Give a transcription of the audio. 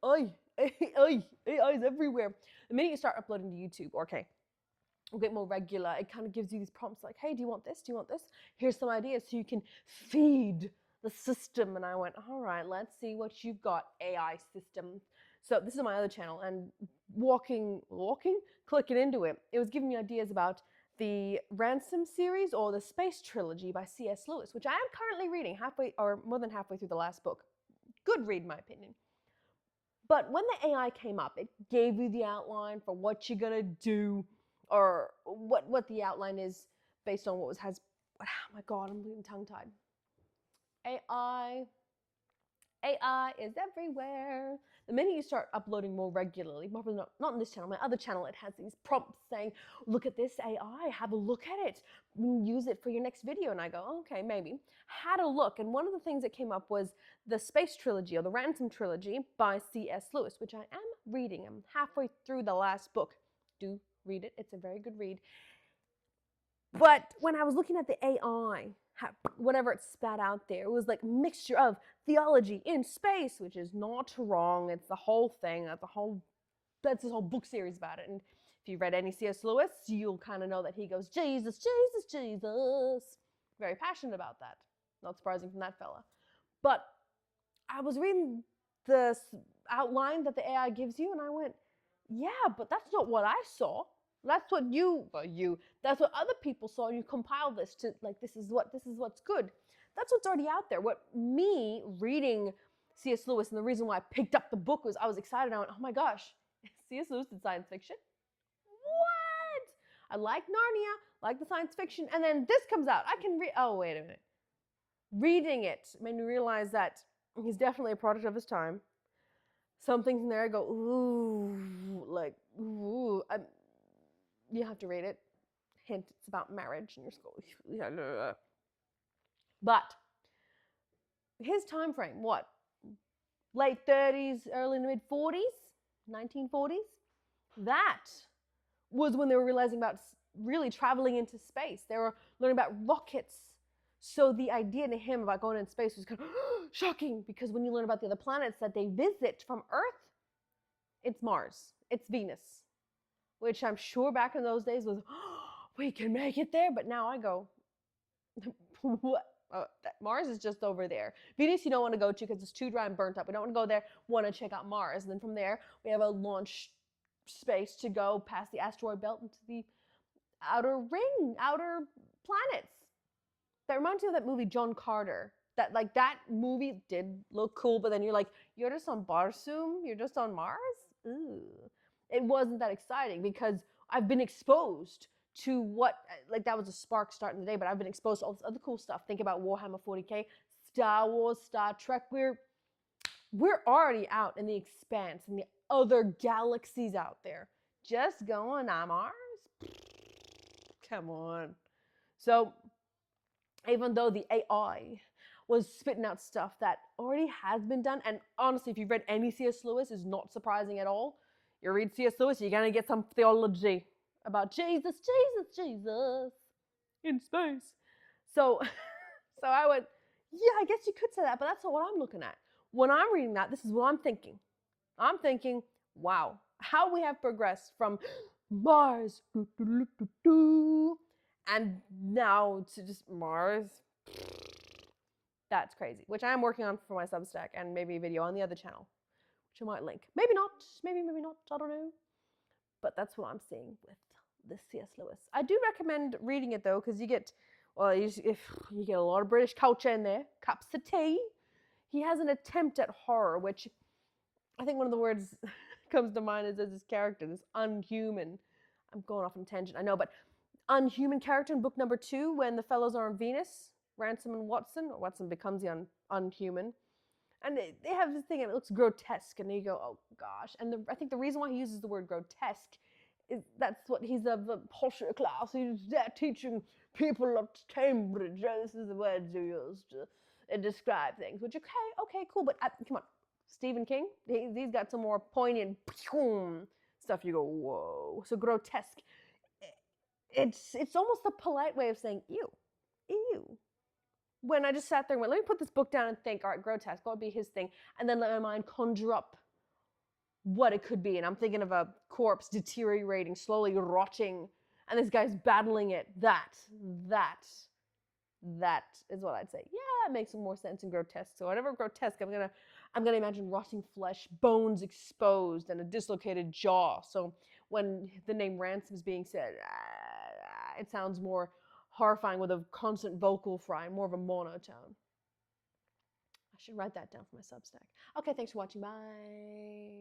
AI is everywhere. The minute you start uploading to YouTube, okay, a bit more regular, it kind of gives you these prompts like, hey, do you want this? Do you want this? Here's some ideas so you can feed the system. And I went, all right, let's see what you've got, AI system. So this is my other channel, and clicking into it, it was giving me ideas about the Ransom series or the Space Trilogy by C.S. Lewis, which I am currently reading halfway or more than halfway through the last book. Good read, in my opinion. But when the AI came up, it gave you the outline for what you're gonna do, or what the outline is based on oh my God, I'm getting tongue-tied. AI is everywhere. The minute you start uploading more regularly, probably not on this channel, my other channel, it has these prompts saying, look at this AI, have a look at it, use it for your next video. And I go, okay, maybe. Had a look, and one of the things that came up was the Space Trilogy, or the Ransom Trilogy by C.S. Lewis, which I am reading. I'm halfway through the last book. Do read it, it's a very good read. But when I was looking at the AI, whatever it spat out there, it was like a mixture of theology in space, which is not wrong. It's the whole thing. That's this whole book series about it. And if you've read any C.S. Lewis, you'll kind of know that he goes, Jesus, Jesus, Jesus. Very passionate about that. Not surprising from that fella. But I was reading the outline that the AI gives you, and I went, yeah, but that's not what I saw. That's what that's what other people saw, and you compile this to, like, this is what's good. That's what's already out there. What me reading C.S. Lewis, and the reason why I picked up the book was I was excited. I went, oh my gosh, C.S. Lewis did science fiction? What? I like Narnia, like the science fiction, and then this comes out. I can read, oh, wait a minute. Reading it made me realize that he's definitely a product of his time. Some things in there I go, ooh, like, ooh. You have to read it. Hint, it's about marriage and your school. But his time frame, what? Late 30s, early to mid 40s, 1940s? That was when they were realizing about really traveling into space. They were learning about rockets. So the idea to him about going into space was kind of shocking, because when you learn about the other planets that they visit from Earth, it's Mars, it's Venus. Which I'm sure back in those days was, oh, we can make it there. But now I go, what? Mars is just over there. Venus you don't want to go to because it's too dry and burnt up. We don't want to go there. Want to check out Mars. And then from there, we have a launch space to go past the asteroid belt into the outer planets. That reminds me of that movie, John Carter. That movie did look cool, but then you're like, you're just on Barsoom? You're just on Mars? Ooh. It wasn't that exciting because I've been exposed to what, like, that was a spark starting the day, but I've been exposed to all this other cool stuff. Think about Warhammer 40K, Star Wars, Star Trek. We're already out in the expanse and the other galaxies out there. Just going on Mars? Come on. So even though the AI was spitting out stuff that already has been done, and honestly, if you've read any C.S. Lewis, it's not surprising at all. You read C.S. Lewis, you're going to get some theology about Jesus in space. So I went, yeah, I guess you could say that, but that's not what I'm looking at. When I'm reading that, this is what I'm thinking. I'm thinking, wow, how we have progressed from Mars, and now to just Mars. That's crazy, which I am working on for my Substack and maybe a video on the other channel, which I might link. Maybe not, maybe not, I don't know. But that's what I'm seeing with this C.S. Lewis. I do recommend reading it though, because you get a lot of British culture in there, cups of tea. He has an attempt at horror, which I think one of the words comes to mind is this character, this unhuman. I'm going off on a tangent, I know, but unhuman character in book number 2 when the fellows are on Venus, Ransom and Watson, or Watson becomes the unhuman. And they have this thing, and it looks grotesque, and you go, oh gosh. And I think the reason why he uses the word grotesque is that's what he's of the posher class. He's there teaching people at Cambridge. This is the words you use to describe things. Which, okay, cool, but come on. Stephen King, he's got some more poignant stuff. You go, whoa. So grotesque. It's almost a polite way of saying ew. When I just sat there and went, let me put this book down and think, all right, grotesque, what would be his thing? And then let my mind conjure up what it could be. And I'm thinking of a corpse deteriorating, slowly rotting, and this guy's battling it. That is what I'd say. Yeah, it makes more sense in grotesque. So whatever grotesque, I'm gonna imagine rotting flesh, bones exposed, and a dislocated jaw. So when the name Ransom is being said, it sounds more horrifying with a constant vocal fry, more of a monotone. I should write that down for my Substack. Okay, thanks for watching. Bye.